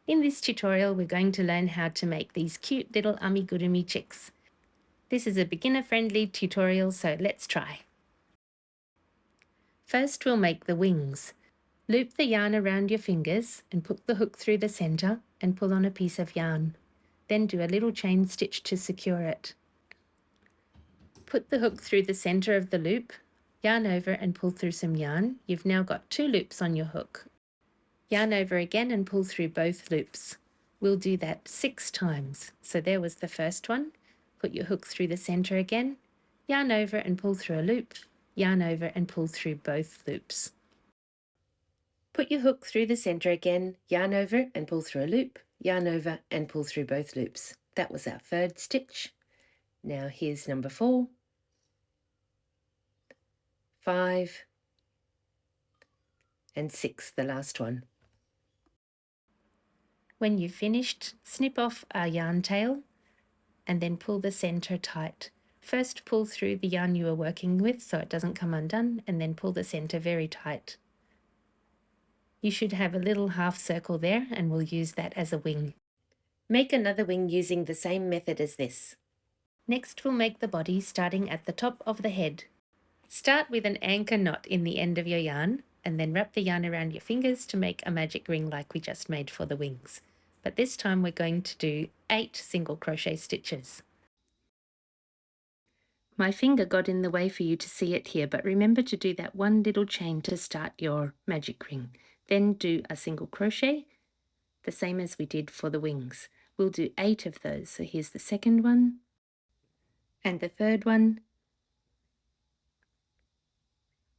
In this tutorial, we're going to learn how to make these cute little amigurumi chicks. This is a beginner-friendly tutorial, so let's try. First, we'll make the wings. Loop the yarn around your fingers and put the hook through the center and pull on a piece of yarn. Then do a little chain stitch to secure it. Put the hook through the center of the loop, yarn over and pull through some yarn. You've now got 2 loops on your hook. Yarn over again and pull through both loops. We'll do that 6 times. So there was the first one. Put your hook through the center again, yarn over and pull through a loop, yarn over and pull through both loops. Put your hook through the center again, yarn over and pull through a loop, yarn over and pull through both loops. That was our 3rd stitch. Now here's number 4, 5, and 6, the last one. When you've finished, snip off our yarn tail and then pull the center tight. First pull through the yarn you are working with so it doesn't come undone, and then pull the center very tight. You should have a little half circle there, and we'll use that as a wing. Make another wing using the same method as this. Next we'll make the body starting at the top of the head. Start with an anchor knot in the end of your yarn, and then wrap the yarn around your fingers to make a magic ring like we just made for the wings. But this time we're going to do 8 single crochet stitches. My finger got in the way for you to see it here, but remember to do that one little chain to start your magic ring. Then do a single crochet, the same as we did for the wings. We'll do 8 of those. So here's the second one, and the third one.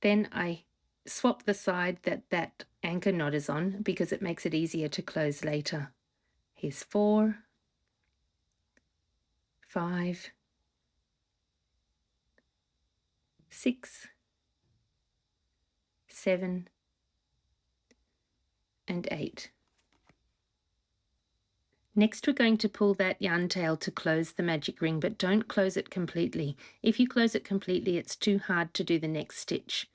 Then I swap the side that anchor knot is on because it makes it easier to close later. Here's 4, 5, 6, 7, and 8. Next we're going to pull that yarn tail to close the magic ring, but don't close it completely. If you close it completely, it's too hard to do the next stitch.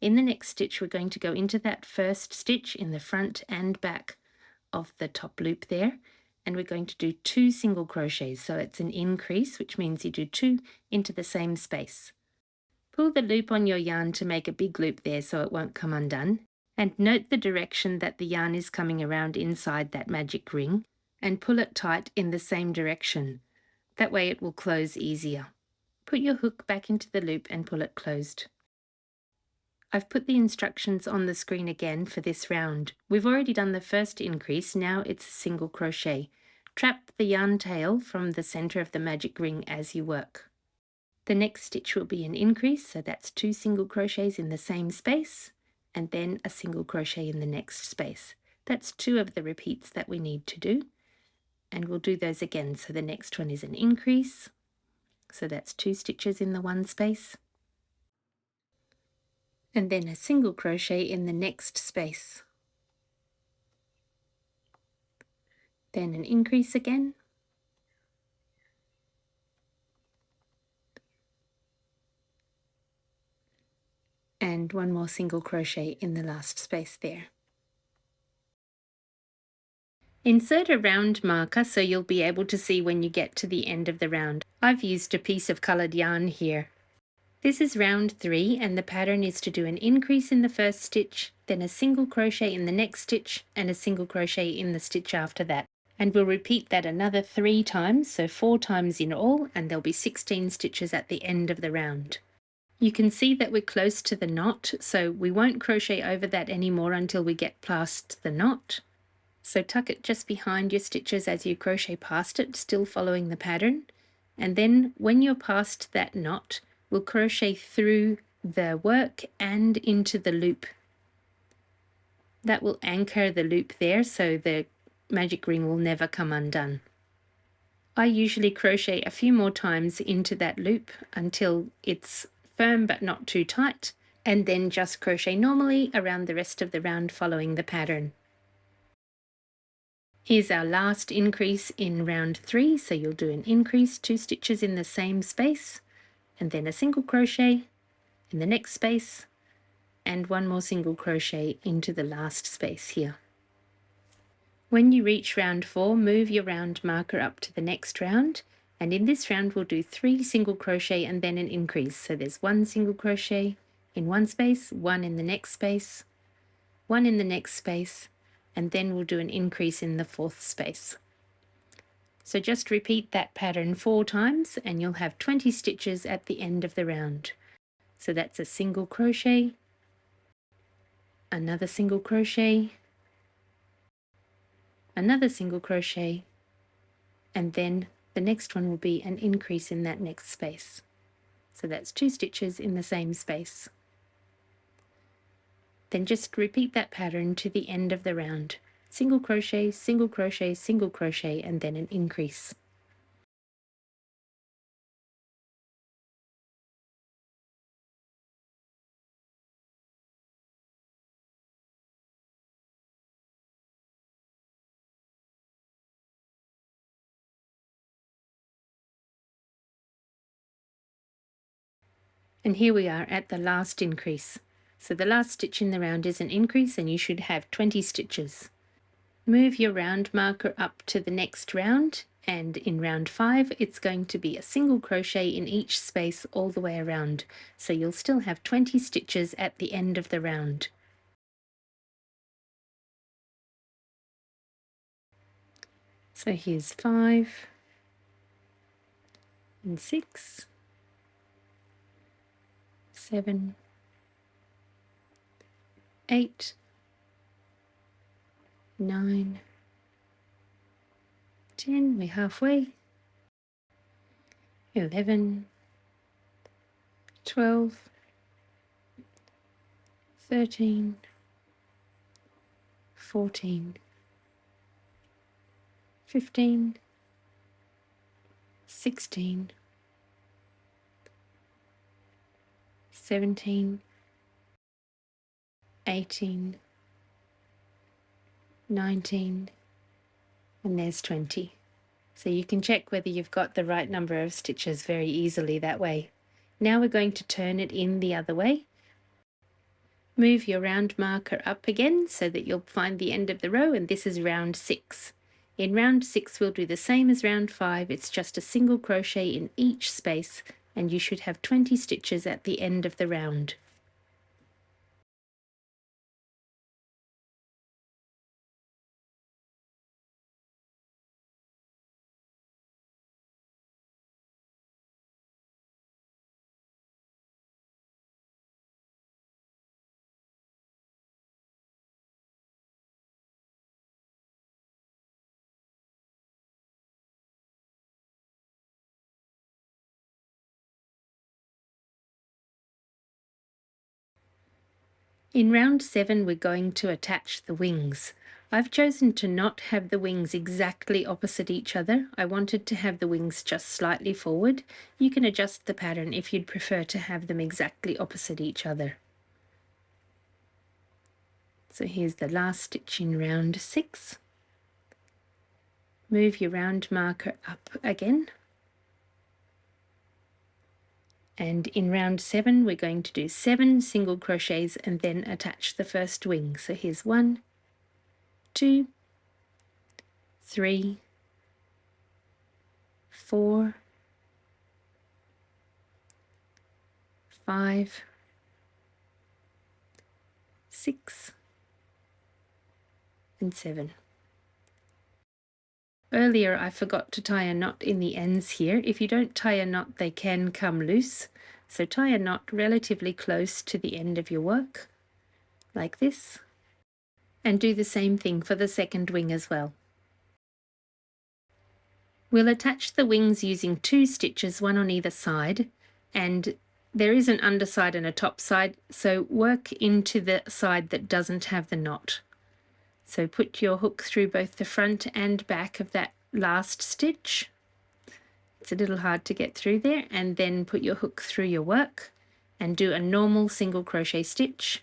In the next stitch, we're going to go into that first stitch in the front and back of the top loop there, and we're going to do 2 single crochets. So it's an increase, which means you do 2 into the same space. Pull the loop on your yarn to make a big loop there so it won't come undone, and note the direction that the yarn is coming around inside that magic ring, and pull it tight in the same direction. That way it will close easier. Put your hook back into the loop and pull it closed. I've put the instructions on the screen again for this round. We've already done the first increase, now it's a single crochet. Trap the yarn tail from the center of the magic ring as you work. The next stitch will be an increase, so that's 2 single crochets in the same space, and then a single crochet in the next space. That's 2 of the repeats that we need to do, and we'll do those again. So the next one is an increase, so that's 2 stitches in the one space, and then a single crochet in the next space. Then an increase again, and 1 more single crochet in the last space there. Insert a round marker so you'll be able to see when you get to the end of the round. I've used a piece of coloured yarn here. This is round 3, and the pattern is to do an increase in the first stitch, then a single crochet in the next stitch, and a single crochet in the stitch after that. And we'll repeat that another 3 times, so 4 times in all, and there'll be 16 stitches at the end of the round. You can see that we're close to the knot, so we won't crochet over that anymore until we get past the knot. So tuck it just behind your stitches as you crochet past it, still following the pattern. And then when you're past that knot, we'll crochet through the work and into the loop. That will anchor the loop there so the magic ring will never come undone. I usually crochet a few more times into that loop until it's firm but not too tight, and then just crochet normally around the rest of the round following the pattern. Here's our last increase in round 3, so you'll do an increase, 2 stitches in the same space, and then a single crochet in the next space, and 1 more single crochet into the last space here. When you reach round 4, move your round marker up to the next round, and in this round we'll do 3 single crochet and then an increase. So there's 1 single crochet in one space, 1 in the next space, 1 in the next space, and then we'll do an increase in the 4th space. So just repeat that pattern 4 times and you'll have 20 stitches at the end of the round. So that's a single crochet, another single crochet, another single crochet, and then the next one will be an increase in that next space. So that's 2 stitches in the same space. Then just repeat that pattern to the end of the round. Single crochet, single crochet, single crochet, and then an increase. And here we are at the last increase. So the last stitch in the round is an increase and you should have 20 stitches. Move your round marker up to the next round, and in round 5 it's going to be a single crochet in each space all the way around. So you'll still have 20 stitches at the end of the round. So here's 5 and 6, 7, 8, 9, 10, we're halfway, 11, 12, 13, 14, 15, 16, 17, 18, 19, and there's 20. So you can check whether you've got the right number of stitches very easily that way. Now we're going to turn it in the other way. Move your round marker up again so that you'll find the end of the row, and this is round 6. In round 6 we'll do the same as round 5, it's just a single crochet in each space, and you should have 20 stitches at the end of the round. In round 7 we're going to attach the wings. I've chosen to not have the wings exactly opposite each other. I wanted to have the wings just slightly forward. You can adjust the pattern if you'd prefer to have them exactly opposite each other. So here's the last stitch in round 6. Move your round marker up again. And in round 7 we're going to do 7 single crochets and then attach the first wing. So here's 1, 2, 3, 4, 5, 6, and 7. Earlier I forgot to tie a knot in the ends here. If you don't tie a knot they can come loose. So tie a knot relatively close to the end of your work, like this. And do the same thing for the second wing as well. We'll attach the wings using 2 stitches, one on either side, and there is an underside and a top side, so work into the side that doesn't have the knot. So put your hook through both the front and back of that last stitch. It's a little hard to get through there, and then put your hook through your work and do a normal single crochet stitch.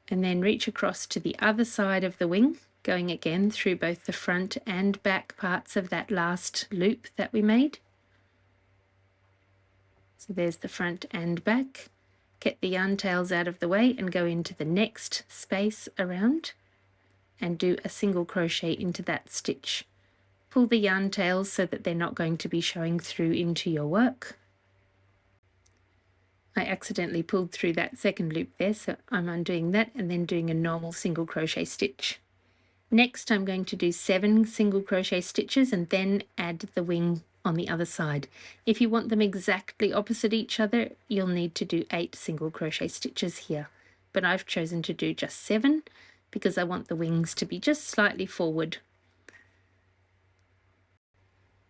And then reach across to the other side of the wing, going again through both the front and back parts of that last loop that we made. So there's the front and back. Get the yarn tails out of the way and go into the next space around. and do a single crochet into that stitch. Pull the yarn tails so that they're not going to be showing through into your work. I accidentally pulled through that second loop there, so I'm undoing that and then doing a normal single crochet stitch. Next I'm going to do 7 single crochet stitches and then add the wing on the other side. If you want them exactly opposite each other, you'll need to do 8 single crochet stitches here, but I've chosen to do just 7 because I want the wings to be just slightly forward.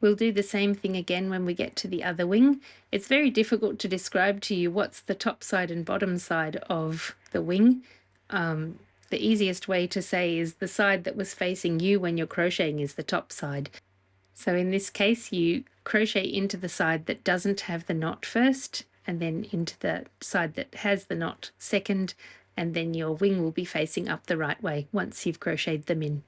We'll do the same thing again when we get to the other wing. It's very difficult to describe to you what's the top side and bottom side of the wing. The easiest way to say is the side that was facing you when you're crocheting is the top side. So in this case, you crochet into the side that doesn't have the knot first, and then into the side that has the knot second, and then your wing will be facing up the right way once you've crocheted them in.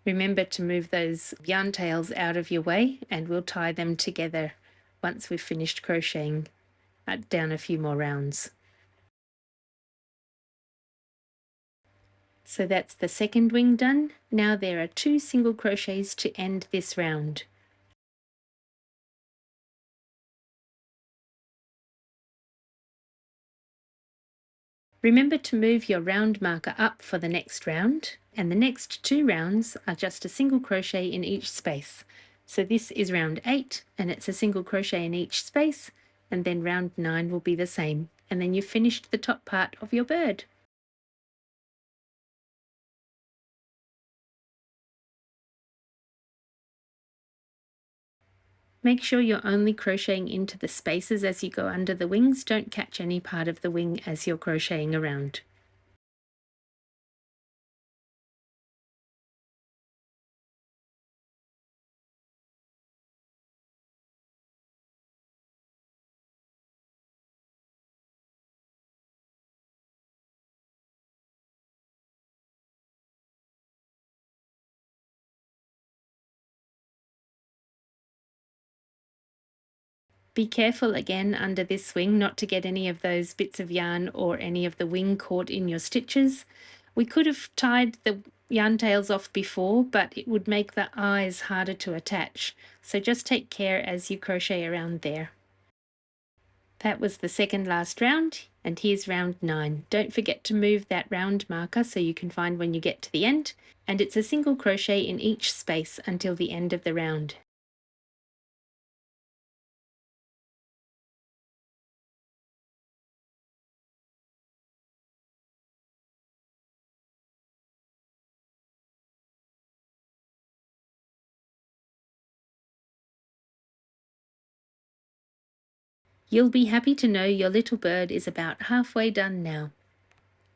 Remember to move those yarn tails out of your way, and we'll tie them together once we've finished crocheting down a few more rounds. So that's the second wing done. Now there are 2 single crochets to end this round. Remember to move your round marker up for the next round, and the next 2 rounds are just a single crochet in each space. So this is round 8 and it's a single crochet in each space, and then round 9 will be the same, and then you've finished the top part of your bird. Make sure you're only crocheting into the spaces as you go under the wings. Don't catch any part of the wing as you're crocheting around. Be careful again under this wing not to get any of those bits of yarn or any of the wing caught in your stitches. We could have tied the yarn tails off before, but it would make the eyes harder to attach. So just take care as you crochet around there. That was the second last round, and here's round 9. Don't forget to move that round marker so you can find when you get to the end, and it's a single crochet in each space until the end of the round. You'll be happy to know your little bird is about halfway done now.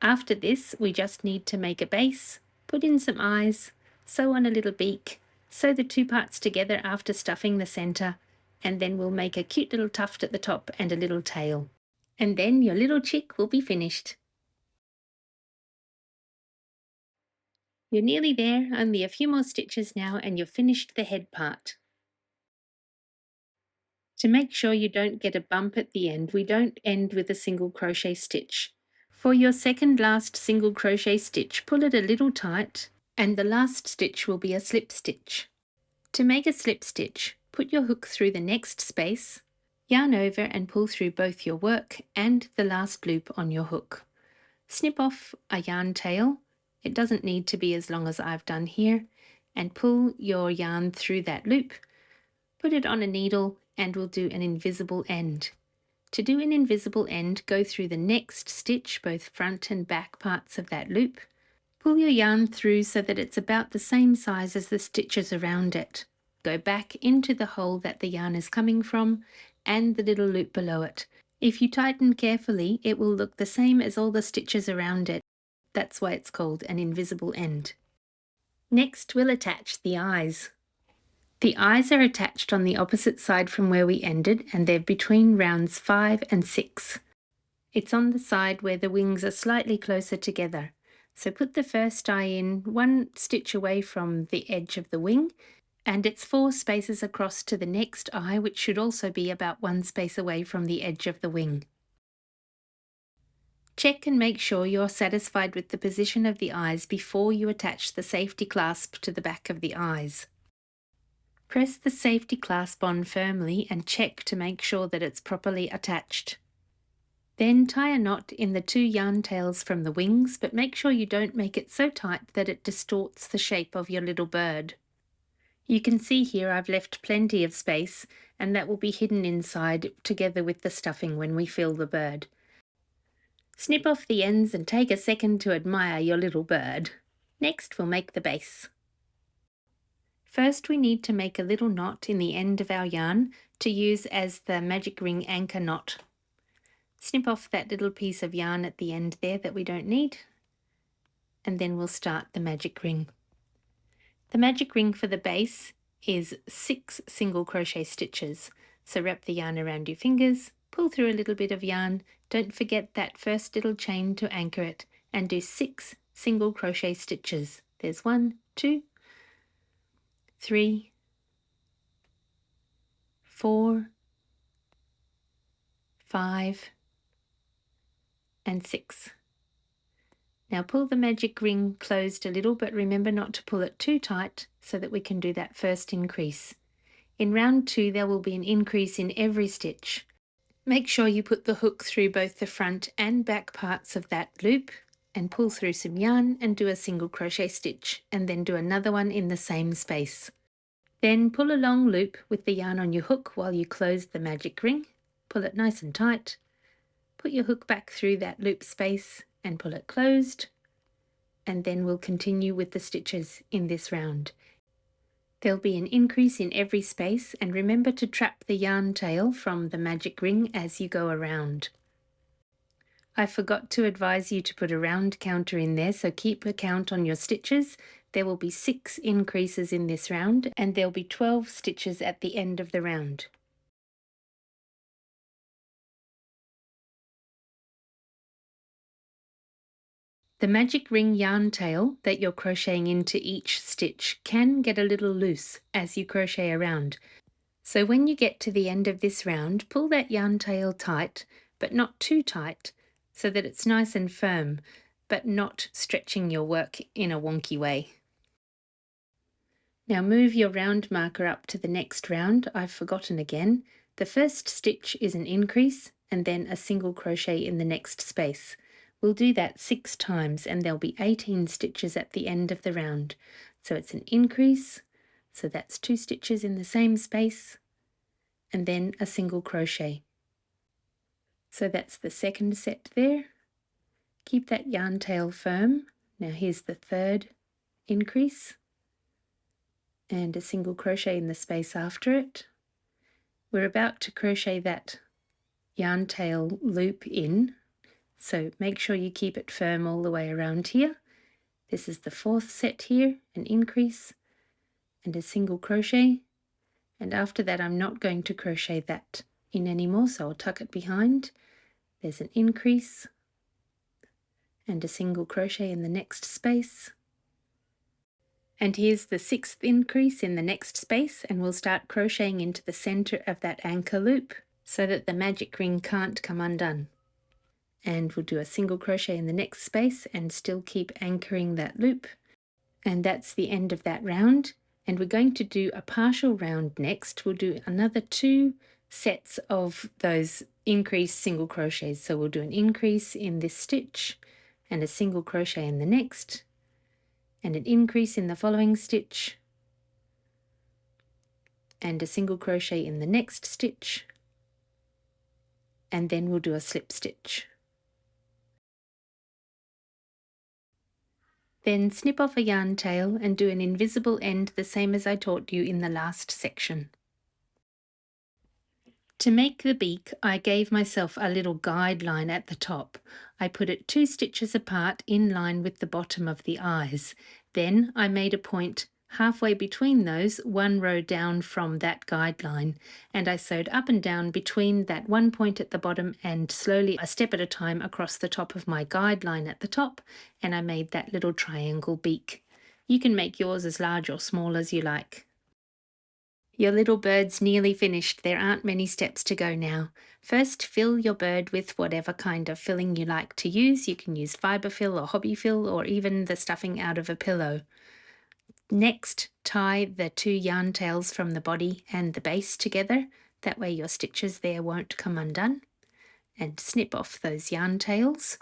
After this, we just need to make a base, put in some eyes, sew on a little beak, sew the 2 parts together after stuffing the center, and then we'll make a cute little tuft at the top and a little tail. And then your little chick will be finished. You're nearly there, only a few more stitches now and you've finished the head part. To make sure you don't get a bump at the end, we don't end with a single crochet stitch. For your second last single crochet stitch, pull it a little tight, and the last stitch will be a slip stitch. To make a slip stitch, put your hook through the next space, yarn over and pull through both your work and the last loop on your hook. Snip off a yarn tail, it doesn't need to be as long as I've done here, and pull your yarn through that loop. Put it on a needle and we'll do an invisible end. To do an invisible end, go through the next stitch, both front and back parts of that loop. Pull your yarn through so that it's about the same size as the stitches around it. Go back into the hole that the yarn is coming from and the little loop below it. If you tighten carefully, it will look the same as all the stitches around it. That's why it's called an invisible end. Next, we'll attach the eyes. The eyes are attached on the opposite side from where we ended, and they're between rounds 5 and 6. It's on the side where the wings are slightly closer together. So put the first eye in 1 stitch away from the edge of the wing, and it's 4 spaces across to the next eye, which should also be about 1 space away from the edge of the wing. Check and make sure you're satisfied with the position of the eyes before you attach the safety clasp to the back of the eyes. Press the safety clasp on firmly and check to make sure that it's properly attached. Then tie a knot in the 2 yarn tails from the wings, but make sure you don't make it so tight that it distorts the shape of your little bird. You can see here I've left plenty of space, and that will be hidden inside together with the stuffing when we fill the bird. Snip off the ends and take a second to admire your little bird. Next we'll make the base. First we need to make a little knot in the end of our yarn to use as the magic ring anchor knot. Snip off that little piece of yarn at the end there that we don't need, and then we'll start the magic ring. The magic ring for the base is 6 single crochet stitches. So wrap the yarn around your fingers, pull through a little bit of yarn, don't forget that first little chain to anchor it, and do 6 single crochet stitches. There's 1, 2, 3, 4, 5, and 6. Now pull the magic ring closed a little, but remember not to pull it too tight so that we can do that first increase. In round 2 there will be an increase in every stitch. Make sure you put the hook through both the front and back parts of that loop and pull through some yarn and do a single crochet stitch, and then do another one in the same space. Then pull a long loop with the yarn on your hook while you close the magic ring. Pull it nice and tight. Put your hook back through that loop space and pull it closed, and then we'll continue with the stitches in this round. There'll be an increase in every space, and remember to trap the yarn tail from the magic ring as you go around. I forgot to advise you to put a round counter in there, so keep a count on your stitches. There will be 6 increases in this round, and there'll be 12 stitches at the end of the round. The magic ring yarn tail that you're crocheting into each stitch can get a little loose as you crochet around. So when you get to the end of this round, pull that yarn tail tight, but not too tight, so that it's nice and firm, but not stretching your work in a wonky way. Now move your round marker up to the next round. I've forgotten again. The first stitch is an increase and then a single crochet in the next space. We'll do that 6 times, and there'll be 18 stitches at the end of the round. So it's an increase, so that's 2 stitches in the same space, and then a single crochet. So that's the second set there. Keep that yarn tail firm. Now here's the third increase, and a single crochet in the space after it. We're about to crochet that yarn tail loop in, so make sure you keep it firm all the way around here. This is the 4th set here, an increase and a single crochet, and after that I'm not going to crochet that in anymore, so I'll tuck it behind. There's an increase and a single crochet in the next space, and here's the 6th increase in the next space, and we'll start crocheting into the center of that anchor loop so that the magic ring can't come undone. And we'll do a single crochet in the next space and still keep anchoring that loop, and that's the end of that round. And we're going to do a partial round next. We'll do another 2 sets of those increased single crochets. So we'll do an increase in this stitch and a single crochet in the next, and an increase in the following stitch and a single crochet in the next stitch, and then we'll do a slip stitch. Then snip off a yarn tail and do an invisible end, the same as I taught you in the last section. To make the beak, I gave myself a little guideline at the top. I put it 2 stitches apart in line with the bottom of the eyes. Then I made a point halfway between those, 1 row down from that guideline, and I sewed up and down between that 1 point at the bottom and slowly, a step at a time, across the top of my guideline at the top, and I made that little triangle beak. You can make yours as large or small as you like. Your little bird's nearly finished. There aren't many steps to go now. First, fill your bird with whatever kind of filling you like to use. You can use fibre fill or hobby fill or even the stuffing out of a pillow. Next, tie the two yarn tails from the body and the base together. That way your stitches there won't come undone. And snip off those yarn tails.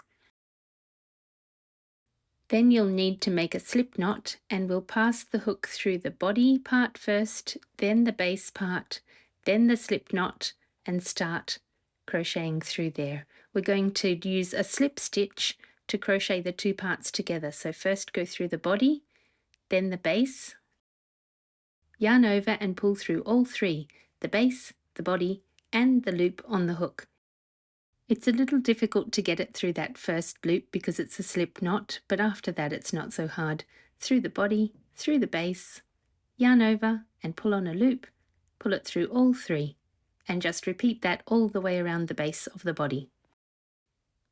Then you'll need to make a slip knot, and we'll pass the hook through the body part first, then the base part, then the slip knot, and start crocheting through there. We're going to use a slip stitch to crochet the two parts together. So first go through the body, then the base, yarn over and pull through all three, the base, the body, and the loop on the hook. It's a little difficult to get it through that first loop because it's a slip knot, but after that it's not so hard. Through the body, through the base, yarn over and pull on a loop, pull it through all three, and just repeat that all the way around the base of the body.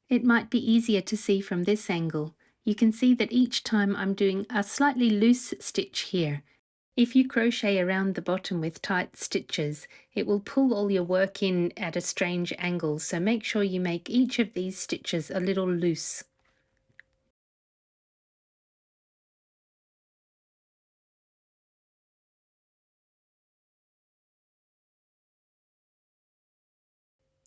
It might be easier to see from this angle. You can see that each time I'm doing a slightly loose stitch here. If you crochet around the bottom with tight stitches, it will pull all your work in at a strange angle, so make sure you make each of these stitches a little loose.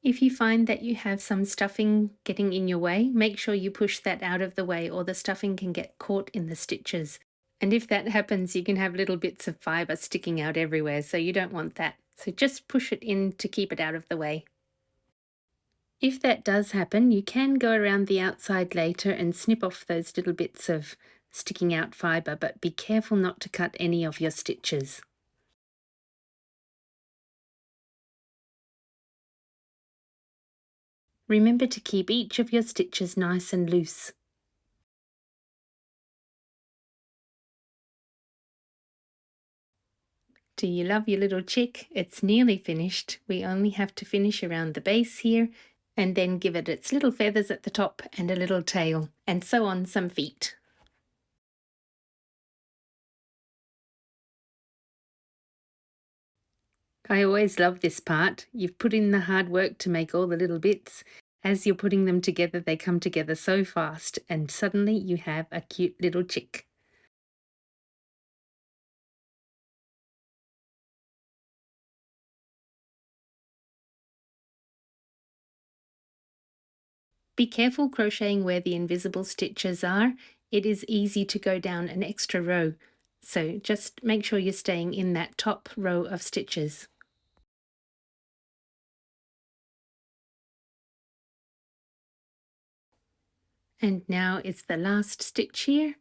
If you find that you have some stuffing getting in your way, make sure you push that out of the way or the stuffing can get caught in the stitches. And if that happens, you can have little bits of fibre sticking out everywhere, so you don't want that. So just push it in to keep it out of the way. If that does happen, you can go around the outside later and snip off those little bits of sticking out fibre, but be careful not to cut any of your stitches. Remember to keep each of your stitches nice and loose. Do you love your little chick? It's nearly finished. We only have to finish around the base here and then give it its little feathers at the top and a little tail, and sew on some feet. I always love this part. You've put in the hard work to make all the little bits. As you're putting them together, they come together so fast, and suddenly you have a cute little chick. Be careful crocheting where the invisible stitches are. It is easy to go down an extra row, so just make sure you're staying in that top row of stitches. And now it's the last stitch here.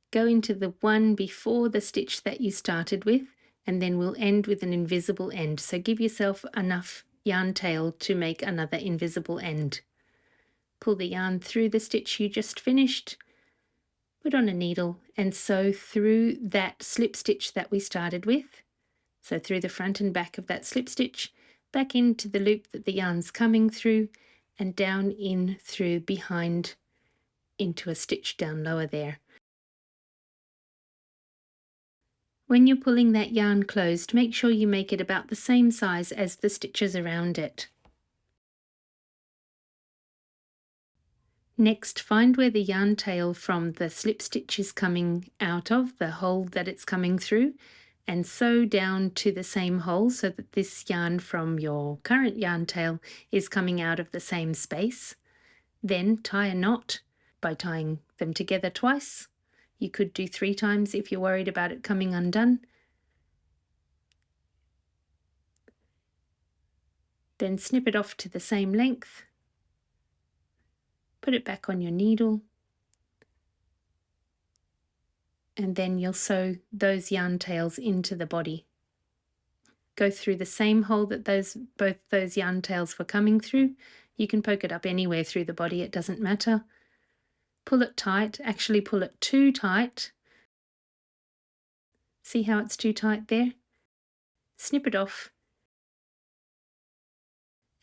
Go into the one before the stitch that you started with, and then we'll end with an invisible end. So give yourself enough yarn tail to make another invisible end. Pull the yarn through the stitch you just finished, put on a needle and sew through that slip stitch that we started with. So through the front and back of that slip stitch, back into the loop that the yarn's coming through, and down in through behind into a stitch down lower there. When you're pulling that yarn closed, make sure you make it about the same size as the stitches around it. Next, find where the yarn tail from the slip stitch is coming out of, the hole that it's coming through, and sew down to the same hole so that this yarn from your current yarn tail is coming out of the same space. Then tie a knot by tying them together twice. You could do 3 times if you're worried about it coming undone. Then snip it off to the same length. Put it back on your needle, and then you'll sew those yarn tails into the body. Go through the same hole that both those yarn tails were coming through. You can poke it up anywhere through the body, it doesn't matter. Pull it tight, actually pull it too tight. See how it's too tight there? Snip it off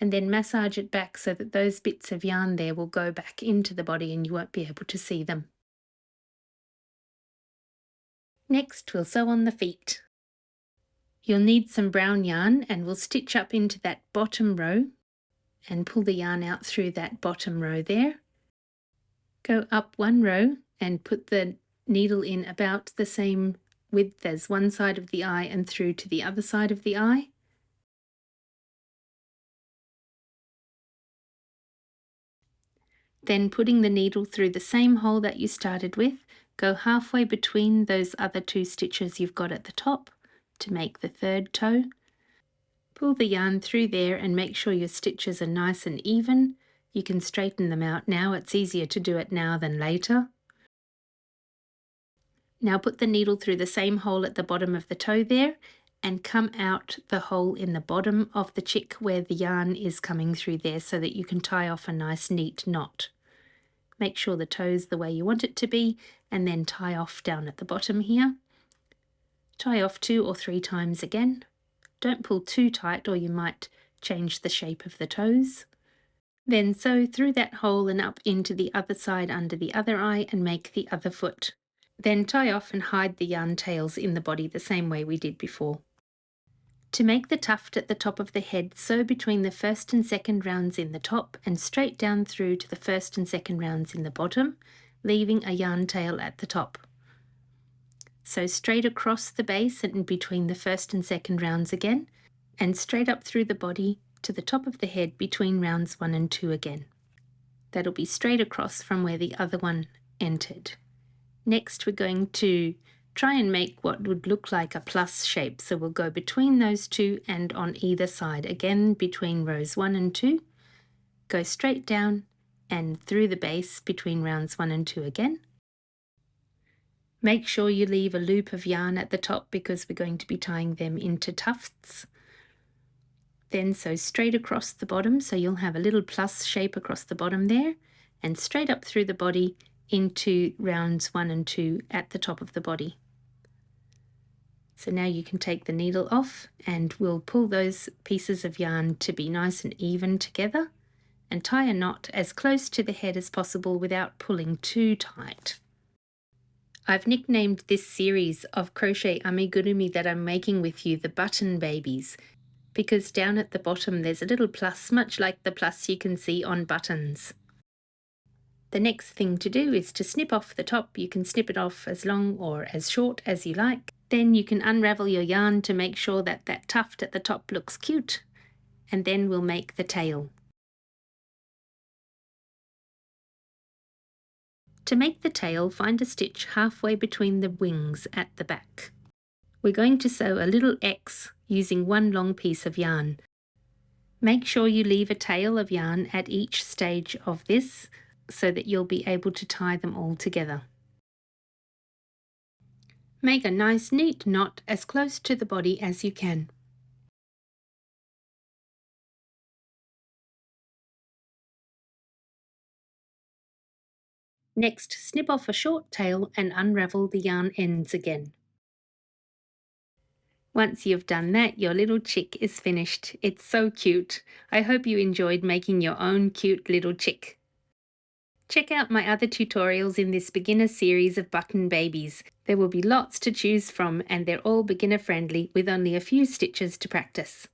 and then massage it back so that those bits of yarn there will go back into the body and you won't be able to see them. Next, we'll sew on the feet. You'll need some brown yarn, and we'll stitch up into that bottom row and pull the yarn out through that bottom row there. Go up one row and put the needle in about the same width as one side of the eye and through to the other side of the eye. Then putting the needle through the same hole that you started with, go halfway between those other two stitches you've got at the top to make the third toe. Pull the yarn through there and make sure your stitches are nice and even. You can straighten them out now. It's easier to do it now than later. Now put the needle through the same hole at the bottom of the toe there and come out the hole in the bottom of the chick where the yarn is coming through there so that you can tie off a nice neat knot. Make sure the toe's the way you want it to be and then tie off down at the bottom here. Tie off 2 or 3 times again. Don't pull too tight or you might change the shape of the toes. Then sew through that hole and up into the other side under the other eye and make the other foot. Then tie off and hide the yarn tails in the body the same way we did before. To make the tuft at the top of the head, sew between the first and second rounds in the top and straight down through to the first and second rounds in the bottom, leaving a yarn tail at the top. Sew straight across the base and between the first and second rounds again, and straight up through the body to the top of the head between rounds 1 and 2 again. That'll be straight across from where the other one entered. Next we're going to try and make what would look like a plus shape, so we'll go between those two and on either side, again between rows 1 and 2, go straight down and through the base between rounds 1 and 2 again. Make sure you leave a loop of yarn at the top because we're going to be tying them into tufts. Then sew straight across the bottom, so you'll have a little plus shape across the bottom there, and straight up through the body into rounds 1 and 2 at the top of the body. So now you can take the needle off and we'll pull those pieces of yarn to be nice and even together and tie a knot as close to the head as possible without pulling too tight. I've nicknamed this series of crochet amigurumi that I'm making with you the button babies, because down at the bottom there's a little plus, much like the plus you can see on buttons. The next thing to do is to snip off the top. You can snip it off as long or as short as you like. Then you can unravel your yarn to make sure that that tuft at the top looks cute, and then we'll make the tail. To make the tail, find a stitch halfway between the wings at the back. We're going to sew a little X using one long piece of yarn. Make sure you leave a tail of yarn at each stage of this so that you'll be able to tie them all together. Make a nice neat knot as close to the body as you can. Next, snip off a short tail and unravel the yarn ends again. Once you've done that, your little chick is finished. It's so cute. I hope you enjoyed making your own cute little chick. Check out my other tutorials in this beginner series of button babies. There will be lots to choose from and they're all beginner friendly with only a few stitches to practice.